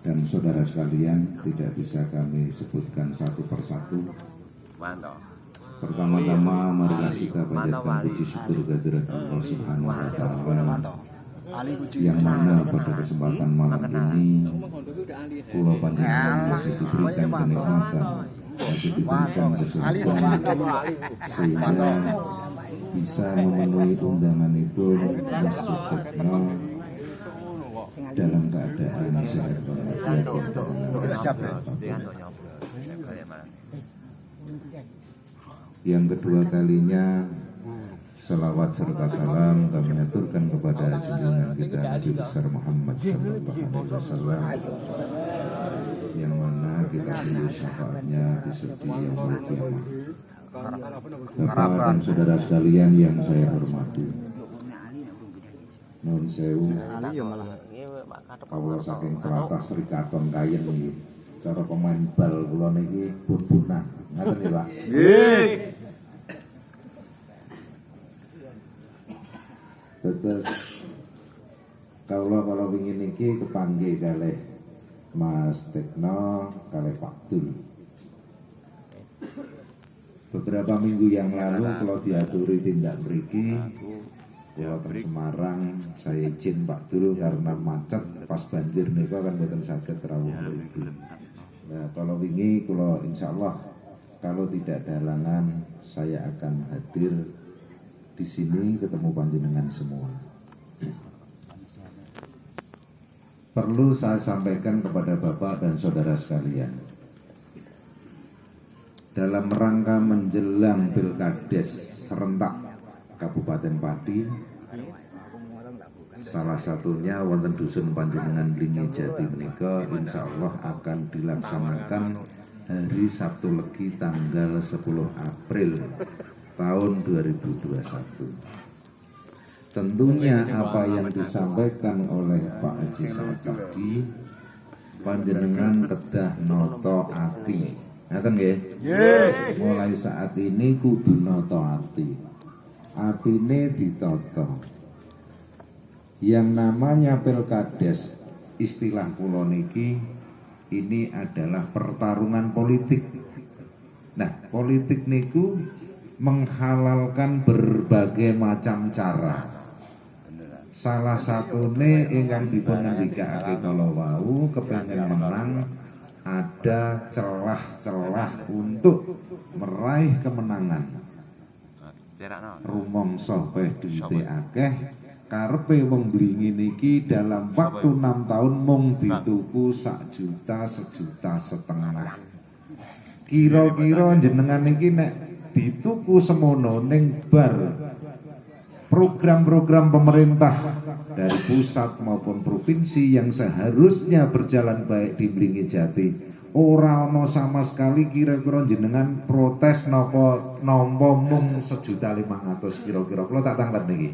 dan saudara sekalian tidak bisa kami sebutkan satu persatu. Pertama-tama marilah kita panjatkan puji syukur kehadirat Allah Subhanahu wa taala yang mana pada kesempatan malam ini kula panjenengan masih diberikan kenikmatan, masih diberikan kesempatan sehingga bisa memenuhi undangan itu masuk Tekno dalam keadaan sehat walafiat. Yang kedua kalinya selawat serta salam kami aturkan kepada junjungan kita Nabi besar Muhammad sallallahu alaihi wasallam yang mana kita tunggu syafaatnya di sudi yang kiamat. Bapak dan saudara sekalian yang saya hormati, nuwun sewu kawula saking tlatah Srikaton Kayen iki cara pemain bal kula niki bun-bunan ngaten nggih Pak. Nggih. Terus kalau ingin niki kepanggih kalih Mas Tekno kalih Pak Dul. Beberapa minggu yang lalu kalau diaturi tindak mriki ya ke Semarang saya izin Pak Dul karena macet pas banjir niku kan mboten saged rawuh mriki. Nah kalau wingi kalau insyaallah kalau tidak ada halangan saya akan hadir di sini ketemu panjenengan semua. Perlu saya sampaikan kepada Bapak dan saudara sekalian, dalam rangka menjelang Pilkades serentak Kabupaten Pati, salah satunya wonten dusun panjenengan Lingi Jati menika insyaallah akan dilaksanakan hari Sabtu Legi tanggal 10 April tahun 2021. Tentunya apa yang disampaikan oleh Pak Haji Said tadi panjenengan kedah noto ati. Ngaten nggih? Mulai saat ini kudu noto ati. Atine ditoto. Yang namanya Pilkades istilah kula niki ini adalah pertarungan politik. Nah, politik niku menghalalkan berbagai macam cara. Salah satune ingkang dipun ngendikake kala wau kepengin menang ada celah-celah untuk meraih kemenangan. Rumangsa kowe duwite akeh, karepe wong blingi niki dalam waktu 6 tahun mung dituku 1 juta, 1,5 juta. Kira-kira jenengan niki nek dituku semono ning bar program-program pemerintah dari pusat maupun provinsi yang seharusnya berjalan baik di Blingi Jati ora ana sama sekali, kira-kira jenengan protes napa nampa mung 1,5 juta kira-kira kula tak tanglet niki.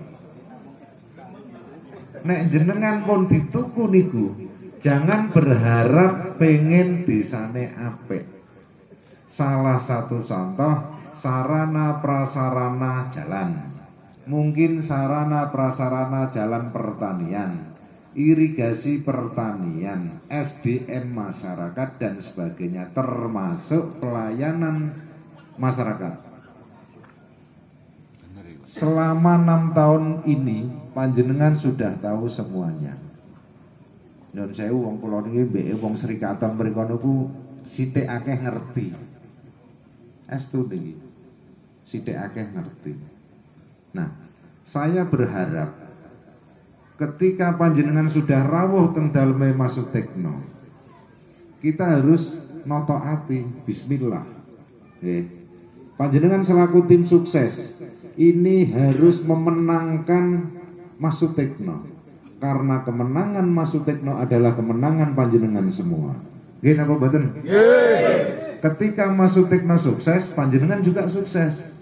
Nek jenengan pun dituku niku jangan berharap pengen desane apik. Salah satu contoh sarana prasarana jalan, mungkin sarana prasarana jalan pertanian, irigasi pertanian, SDM masyarakat dan sebagainya, termasuk pelayanan masyarakat. Selama 6 tahun ini panjenengan sudah tahu semuanya. Nun sewu wong kula niki mbeke wong Srikaton mriku niku sithik akeh ngerti. Estu niki sithik akeh ngerti. Nah, saya berharap ketika panjenengan sudah rawuh teng daleme masuk Tekno, kita harus noto ati bismillah. Panjenengan selaku tim sukses ini harus memenangkan masuk Tekno, karena kemenangan masuk Tekno adalah kemenangan panjenengan semua. Nggih napa mboten? Ketika masuk Tekno sukses, panjenengan juga sukses.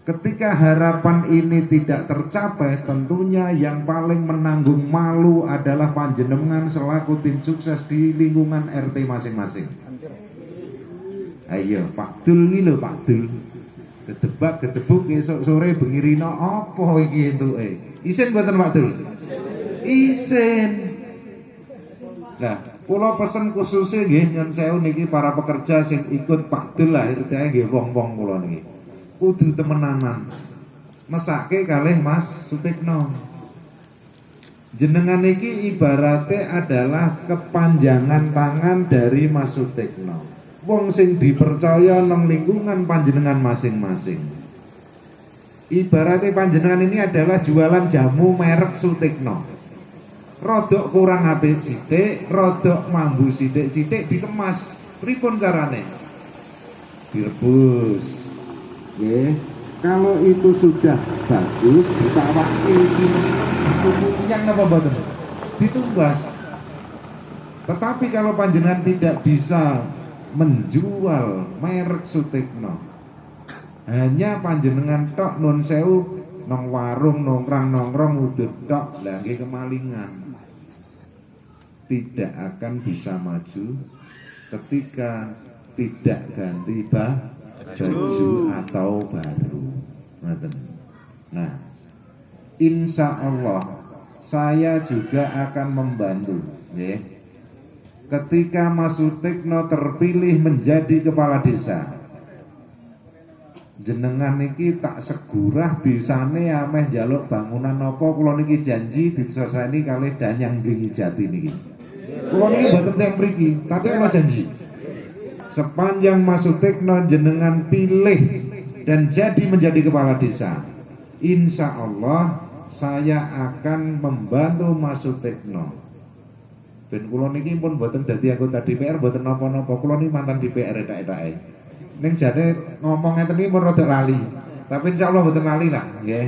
Ketika harapan ini tidak tercapai, tentunya yang paling menanggung malu adalah panjenengan selaku tim sukses di lingkungan RT masing-masing. Ayo Pak Dul iki lho Pak Dul. Gedebak gedebuk esuk sore bengi rino apa iki entuke? Isin mboten Pak Dul? Isin. Nah, Kula pesen khususnya nggih nyon sewu niki para pekerja sing ikut Pak Dul lahir dae nggih wong-wong kula niki. Kudu temenanan. Mesake kalih Mas Sutikno. Jenengan niki ibaratnya adalah kepanjangan tangan dari Mas Sutikno. Wong sing dipercaya nang lingkungan panjenengan masing-masing. Ibaratnya panjenengan ini adalah jualan jamu merek Sutikno. Rodok kurang apik sithik, rodok mambu sithik-sithik dikemas. Pripun carane? Direbus. Nggih. Kalau itu sudah bagus, ditawaki yang apa mboten? Ditumbas. Tetapi kalau panjenengan tidak bisa menjual merek Sutikno, hanya panjenengan tok nun sewu nong warung nongkrong udut tok lagi kemalingan, tidak akan bisa maju ketika tidak ganti baju atau baru. Nah, insya Allah saya juga akan membantu, ya. Ketika Mas Sutikno terpilih menjadi kepala desa, jenengan niki tak segurah desane ameh njaluk bangunan napa kula niki janji diselesaikan kalih Danyang Blingi Jati niki. Kula niki mboten teng mriki, tapi kula janji. Sepanjang Mas Sutikno jenengan pilih dan jadi menjadi kepala desa, insya Allah saya akan membantu Mas Sutikno. Ben kula niki pun mboten dadi anggota DPR, mboten napa-napa. Kula niki mantan DPR etak-etake. Ning jane ngomong ngeten iki mun rada lali. Tapi insyaallah mboten lali lah, nggih.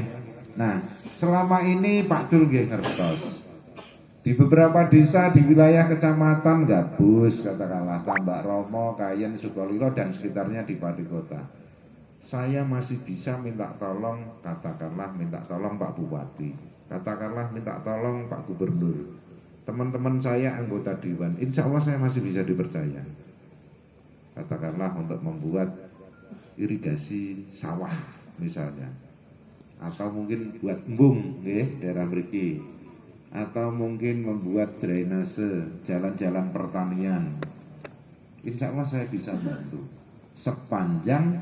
Nah, selama ini Pak Dul nggih ngertos. Di beberapa desa di wilayah kecamatan Gabus, katakanlah Tambak Romo, Kayen, Sukolilo dan sekitarnya di Pati Kota, saya masih bisa minta tolong, katakanlah minta tolong Pak Bupati, katakanlah minta tolong Pak Gubernur, teman-teman saya anggota dewan, insya Allah saya masih bisa dipercaya. Katakanlah untuk membuat irigasi sawah misalnya, atau mungkin buat embung daerah mriki, atau mungkin membuat drainase jalan-jalan pertanian. Insya Allah saya bisa bantu sepanjang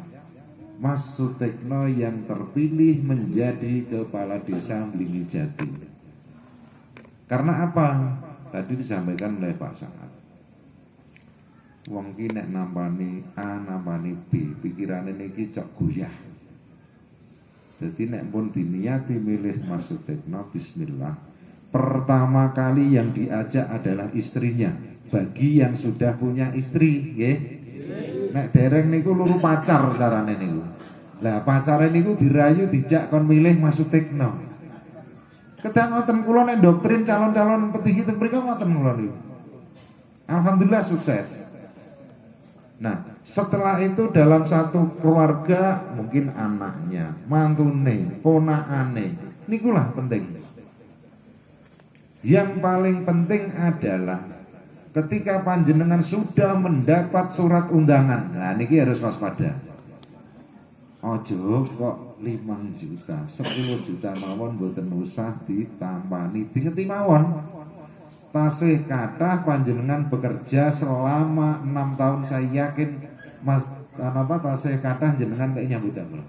Mas Sutikno yang terpilih menjadi kepala desa Blingi Jati. Karena apa? Tadi disampaikan oleh Pak Saad. Wong ki nek nampani A, nampani B, pikirane niki cok goyah. Jadi nek pun diniati milih Mas Sutikno, bismillah. Pertama kali yang diajak adalah istrinya. Bagi yang sudah punya istri, nggih. Nek dereng niku luru pacar carane niku. Lah pacare niku dirayu dijak kon milih Mas Sutikno. Kedang ngoten kula nek doktrin calon-calon petinggi teng mriku ngoten kula niku. Alhamdulillah sukses. Nah, setelah itu dalam satu keluarga mungkin anaknya, mantune, ponakane, nikulah penting. Yang paling penting adalah ketika panjenengan sudah mendapat surat undangan. Nah, niki harus waspada. Ojo kok 5 juta, 10 juta mawon mboten usah ditampani, dingeti mawon. Tasih kathah panjenengan bekerja selama 6 tahun, saya yakin Mas tasih kathah jenengan kayak nyambut damel.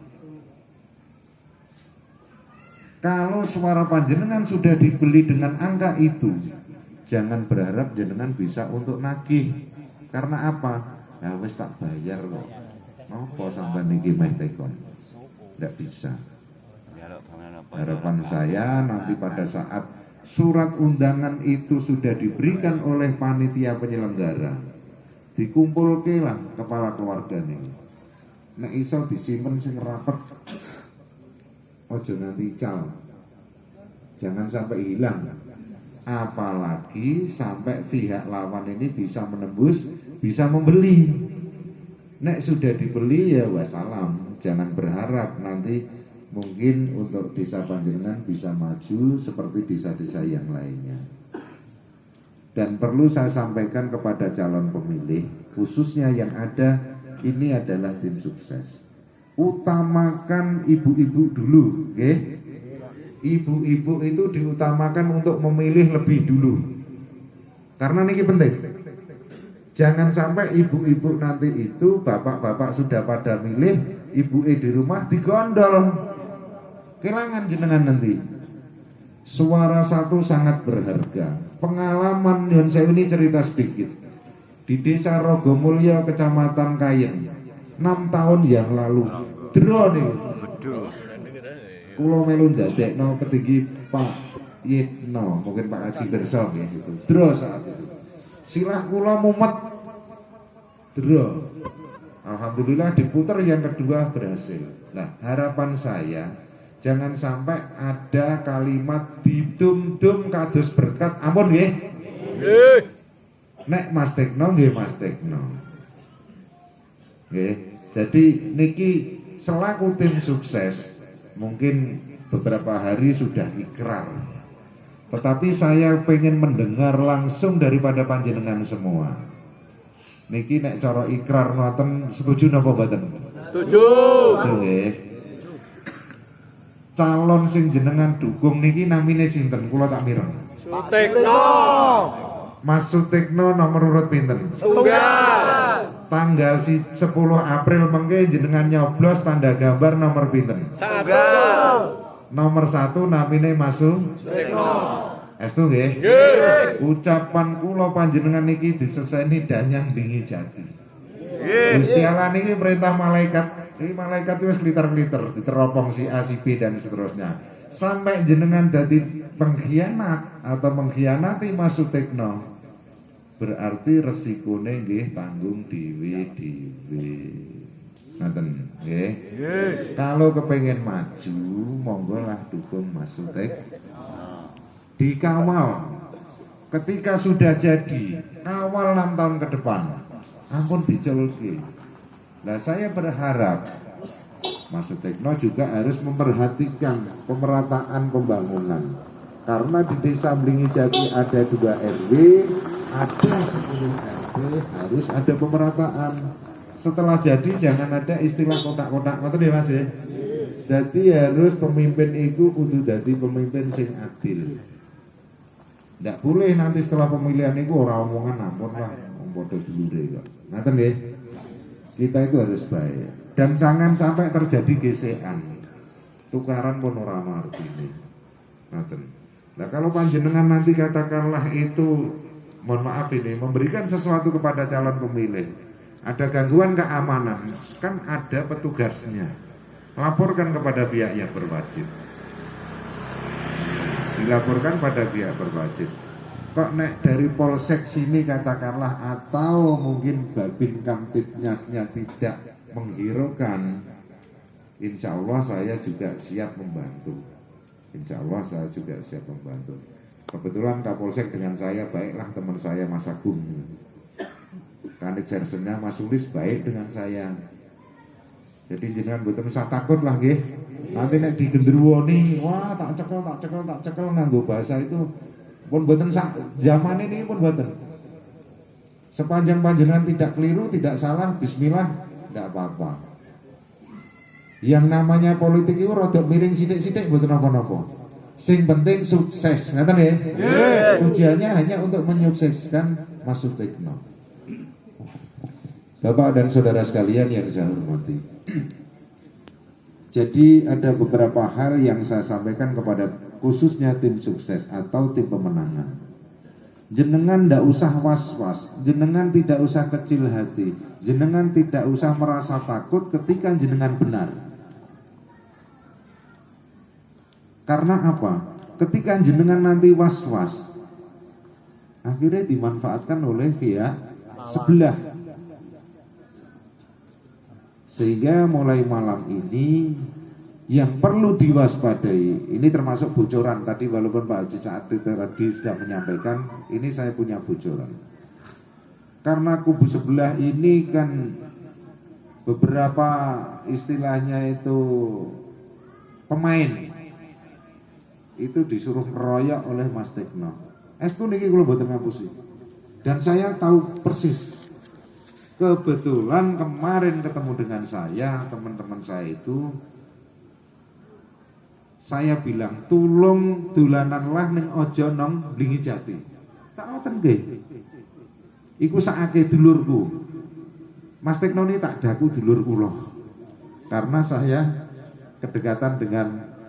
Kalau suara panjenengan sudah dibeli dengan angka itu, jangan berharap jenengan bisa untuk nagih. Karena apa? Ya wis tak bayar kok. Napa sampean niki meh tekon? Tidak bisa. Harapan saya nanti pada saat surat undangan itu sudah diberikan oleh panitia penyelenggara, dikumpulke lah kepala keluarga nih. Nek iso disimpen sing rapet, ojo nganti cal, jangan sampai hilang. Apalagi sampai pihak lawan ini bisa menembus, bisa membeli. Nek sudah dibeli ya wassalam, jangan berharap nanti mungkin untuk desa panjenengan bisa maju seperti desa-desa yang lainnya. Dan perlu saya sampaikan kepada calon pemilih, khususnya yang ada, ini adalah tim sukses. Utamakan ibu-ibu dulu, okay? Ibu-ibu itu diutamakan untuk memilih lebih dulu. Karena ini penting. Jangan sampai ibu-ibu nanti itu, bapak-bapak sudah pada milih, ibu di rumah digondol. Kelangan jenengan nanti. Suara satu sangat berharga. Pengalaman yang saya ini cerita sedikit. Di desa Rogomulyo, Kecamatan Kayen, 6 tahun yang lalu, dro nih. Kulo melu ndadekno ketinggi Pak Yitno, mungkin Pak Haji Bersong ya gitu. Dro saat itu. Silah kulo mumet. Dro. Alhamdulillah diputar yang kedua berhasil. Nah, harapan saya jangan sampai ada kalimat didum-dum kados berkat. Ampun nggih. Nggih. Nek Mas Tekno nggih Mas Tekno. Nggih. Jadi niki selaku tim sukses mungkin beberapa hari sudah ikrar. Tetapi saya pengen mendengar langsung daripada panjenengan semua. Niki nek cara ikrar ngoten setuju napa mboten? Setuju. Nggih. Calon sing jenengan dukung niki namine sinten? Kula tak mireng. Sutekno. Mas Sutekno nomor urut pinten? Tunggal. Tanggal 10 April mengke jenengan nyoblos tanda gambar nomor pinten? Tunggal. Nomor 1 namine Mas Sutekno. Estu nggih? Nggih. Ucapan kula panjenengan niki diseseni danyang dingi jati. Nggih. Gusti Allah niki perintah malaikat. Ini malaikat wis kliter-kliter diteropong si A, si B dan seterusnya. Sampai jenengan dadi pengkhianat atau mengkhianati Mas Sutekno, berarti resikone nggih tanggung dhewe-dhewe. Ngoten nggih. Kalau kepengen maju, monggo lah dukung Mas Sutekno. Dikawal. Ketika sudah jadi, awal 6 tahun ke depan, ampun diculke. Nah, saya berharap Mas Sutekno juga harus memperhatikan pemerataan pembangunan. Karena di desa Mlingijati ada 2 RW, ada 10 RW, harus ada pemerataan. Setelah jadi jangan ada istilah kotak-kotak, ngoten ya Mas ya. Jadi harus pemimpin itu kudu dadi pemimpin sing adil. Ndak boleh nanti setelah pemilihan itu orang omongan ampun lah, padha dulure kok. Ngoten nggih. Kita itu harus baik. Dan jangan sampai terjadi gesekan. Tukaran pun ora ana artine. Ngoten. Nah, kalau panjenengan nanti katakanlah itu, mohon maaf ini, memberikan sesuatu kepada calon pemilih, ada gangguan keamanan, kan ada petugasnya. Laporkan kepada pihak yang berwajib. Dilaporkan pada pihak berwajib. Kok nek dari polsek sini katakanlah atau mungkin Babin Kamtibnyasnya tidak menghiraukan, insya Allah saya juga siap membantu. Insya Allah saya juga siap membantu. Kebetulan Kapolsek dengan saya baiklah, teman saya Mas Agung. Kanit Sersennya Mas Sulis baik dengan saya. Jadi jangan mboten usah takut lah nggih. Nanti nek digendruwoni, wah tak cekel nganggo bahasa itu pun mboten zaman ini pun mboten. Sepanjang panjenengan tidak keliru, tidak salah, bismillah, tidak apa-apa. Yang namanya politik itu rodok miring sithik-sithik mboten napa-napa. Sing penting sukses, ngoten nggih? Nggih. Tujuannya hanya untuk menyukseskan Mas Sutekno. Bapak dan saudara sekalian yang saya hormati. Jadi ada beberapa hal yang saya sampaikan kepada khususnya tim sukses atau tim pemenangan. Jenengan tidak usah was-was, jenengan tidak usah kecil hati, jenengan tidak usah merasa takut ketika jenengan benar. Karena apa? Ketika jenengan nanti was-was, akhirnya dimanfaatkan oleh pihak sebelah. Sehingga mulai malam ini yang perlu diwaspadai, ini termasuk bocoran tadi, walaupun Pak Haji saat itu tadi sudah menyampaikan, ini saya punya bocoran. Karena kubu sebelah ini kan beberapa istilahnya itu pemain itu disuruh meroyok oleh Mas Tekno. Estu niki kula mboten ngapusi. Dan saya tahu persis. Kebetulan kemarin ketemu dengan saya, teman-teman saya itu, saya bilang, tulung dolananlah ning ojo nong Mlingijati. Tak ngoten nggih. iku sakake dulurku. Mas Tekno ini tak daku dulur kula. Karena saya kedekatan dengan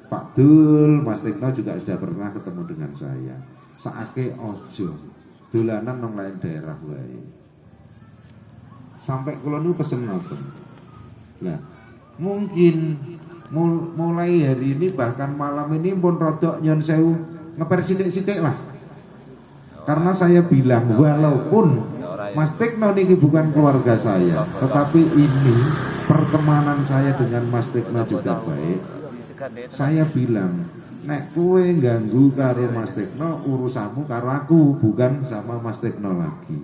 Pak Dul, Mas Tekno juga sudah pernah ketemu dengan saya. Sakake ojo dolanan nang lain daerah wae. Sampai kula niku pesen ngoten. Nah, mungkin mulai hari ini bahkan malam ini pun rodok nyon sewu ngeper sithik-sithik lah. Karena saya bilang walaupun Mas Tekno ini bukan keluarga saya, tetapi ini pertemanan saya dengan Mas Tekno juga baik. Saya bilang, nek kue ganggu karo Mas Tekno, urusanmu karo aku, bukan sama Mas Tekno lagi.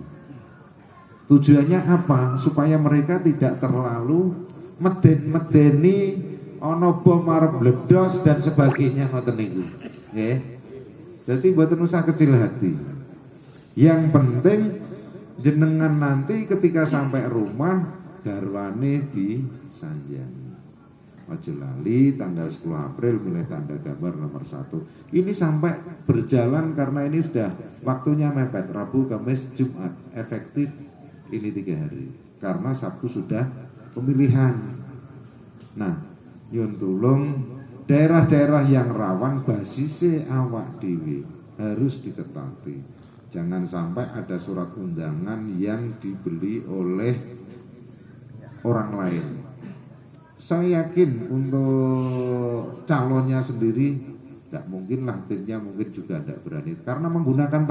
Tujuannya apa? Supaya mereka tidak terlalu meden-medeni ono bom arep bledos dan sebagainya ngoten niku. Nggih. Dadi mboten usah kecil hati. Yang penting jenengan nanti ketika sampai rumah garwane disanjangi. Aja lali tanggal 10 April milih tanda gambar nomor 1. Ini sampai berjalan karena ini sudah waktunya mepet, Rabu, Kamis, Jumat. Efektif ini 3 hari. Karena Sabtu sudah pemilihan. Nah, nyun tulung daerah-daerah yang rawan basise awak dhewe harus ditetati. Jangan sampai ada surat undangan yang dibeli oleh orang lain. Saya yakin untuk calonnya sendiri tidak mungkin lah, timnya mungkin juga tidak berani karena menggunakan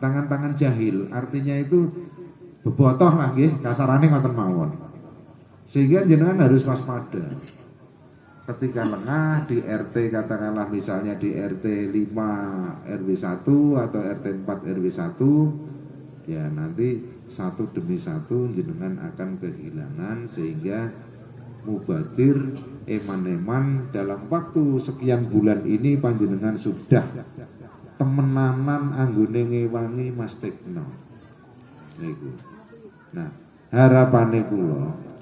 tangan jahil. Artinya itu bebotoh lah nggih, kasarane ngoten mawon. Sehingga jenengan harus waspada. Ketika lengah di RT, katakanlah misalnya di RT 5 RW 1 atau RT 4 RW 1, ya nanti satu demi satu jenengan akan kehilangan, sehingga mubadir eman-eman dalam waktu sekian bulan ini panjenengan sudah temenanan anggone ngewangi Mas Tekno niku. Nah, harapane kula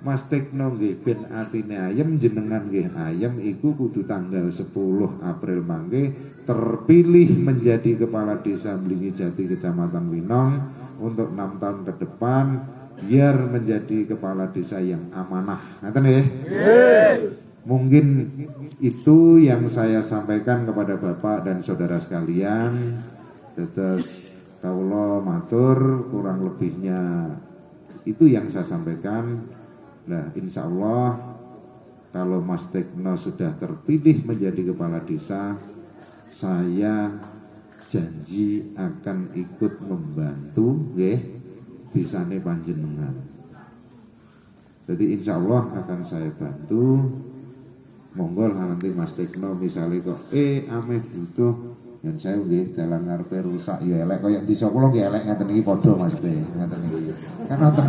Mas Tekno nggih ben atine ayem, jenengan nggih ayem, iku kudu tanggal 10 April mangke terpilih menjadi kepala desa Mlingi Jati Kecamatan Winong untuk 6 tahun ke depan, biar menjadi kepala desa yang amanah. Ngaten nggih? Mungkin itu yang saya sampaikan kepada Bapak dan saudara sekalian. Terus kawula matur, kurang lebihnya itu yang saya sampaikan. Nah, insya Allah kalau Mas Tekno sudah terpilih menjadi kepala desa, saya janji akan ikut membantu nggih desane panjenengan. Jadi insya Allah akan saya bantu. Monggo nanti Mas Tekno misalnya kok ameh butuh dan saya nggih dalan ngarepe rusak ya elek kaya desa kula nggih elek ngaten iki padha Mas ngaten iki. Kan wonten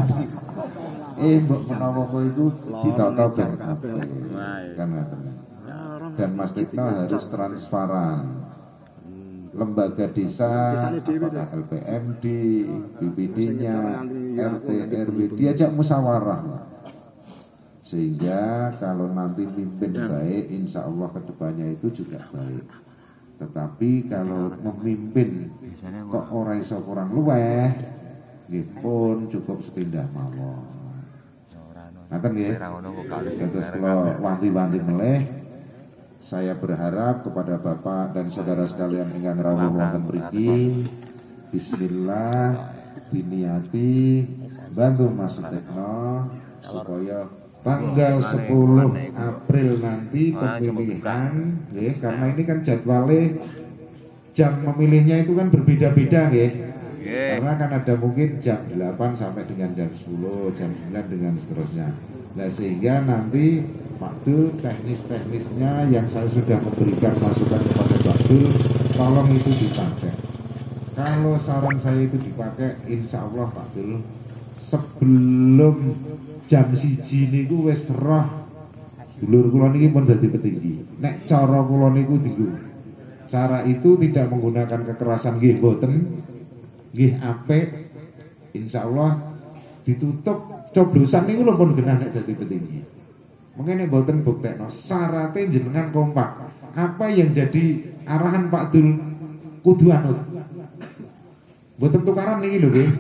mbok menawa kowe iku ditata ben kabeh. Kan ngaten. Dan Mas Tekno harus transparan. Lembaga desa, apakah LPMD, BPD-nya, RT, RW, diajak musyawarah. Sehingga kalau nanti mimpin baik, insya Allah kedepannya itu juga baik. Tetapi kalau memimpin kok ora iso kurang luweh, nggih pun cukup sepindah mawon. Ngaten nggih. Terus kula wanti-wanti meleh, saya berharap kepada Bapak dan saudara sekalian ingkang rawuh wonten mriki, bismillah diniati bantu Mas Tekno supaya tanggal 10 April nanti pemilihan, ya, karena ini kan jadwalnya jam memilihnya itu kan berbeda-beda, ya. Karena kan ada mungkin jam 8 sampai dengan jam 10, jam 9 dengan seterusnya. Nah, sehingga nanti Pak Dul teknis-teknisnya yang saya sudah memberikan masukan kepada Pak Dul, tolong itu dipakai. Kalau saran saya itu dipakai, insya Allah Pak Dul sebelum jam 1 niku wis roh dulur kula niki pun dadi petinggi. Nek cara kula niku diku. Cara itu tidak menggunakan kekerasan nggih boten. Nggih apik. Insyaallah ditutup coblosan niku lho pun genah nek dadi petinggi. Mengene boten buktekno syaratnya jenengan kompak. Apa yang jadi arahan Pak Dul kudu anut. Boten tukaran niki lho nggih.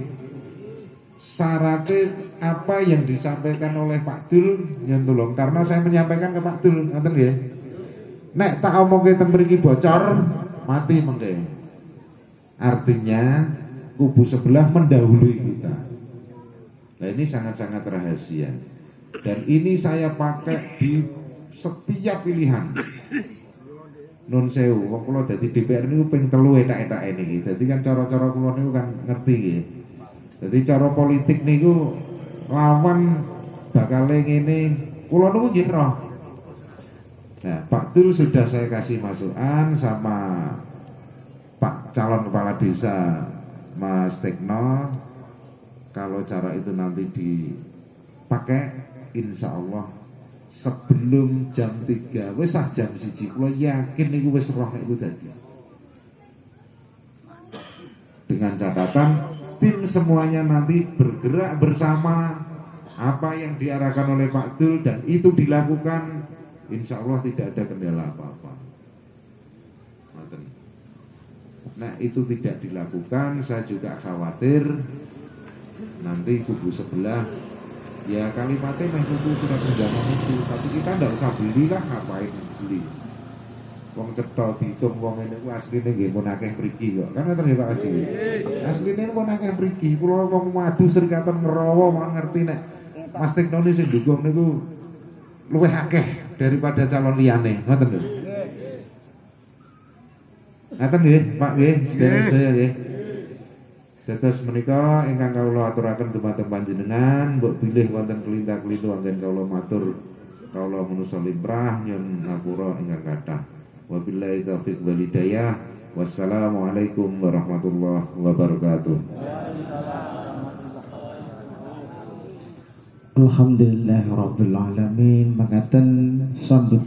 syaratnya apa yang disampaikan oleh Pak Dul nyun tulung, karena saya menyampaikan ke Pak Dul ngoten nggih. Nek tak omongke teng mriki bocor mati mengke. Artinya kubu sebelah mendahului kita. Nah ini sangat-sangat rahasia. Dan ini saya pakai di setiap pilihan. Nun sewu, wong kula dadi DPR niku ping 3 etak-etake niki. Dadi kan cara-cara kula niku kan ngerti nggih. Dadi cara politik niku lawan bakale ngene, kula niku nggih roh. Nah, Pak Dul sudah saya kasih masukan sama Pak calon kepala desa Mas Tekno. Kalau cara itu nanti dipakai, insya Allah sebelum jam 3, wis jam 1, kula yakin niku wis roh niku dadi. Dengan catatan tim semuanya nanti bergerak bersama apa yang diarahkan oleh Pak Dul dan itu dilakukan, insya Allah tidak ada kendala apa-apa. Nah itu tidak dilakukan, saya juga khawatir nanti kubu sebelah ya kalimatnya meh kubu surat undangan itu, tapi kita tidak usah beli lah, ngapain beli? Wong cetha diitung wong ngene ku asline nggih mun akeh mriki kok. Kan ngoten nggih Pak Haji. Asline mun akeh mriki, kula wong madu serikatan ngerawa mau ngerti nek Mas Tekno sing ndukung niku luwih akeh daripada calon liyane, ngoten lho. Ngaten nggih, Pak nggih, sedaya nggih. Dados menika ingkang kawula aturaken dumateng panjenengan, mbok bilih wonten kelinta-kelintu anggen kawula matur kawula manusa limrah nyun ngapura ingkang kathah. Wabillahi taufiq wal hidayah. Wassalamualaikum warahmatullahi wabarakatuh. Alhamdulillahirabbil alamin. Makaten sambut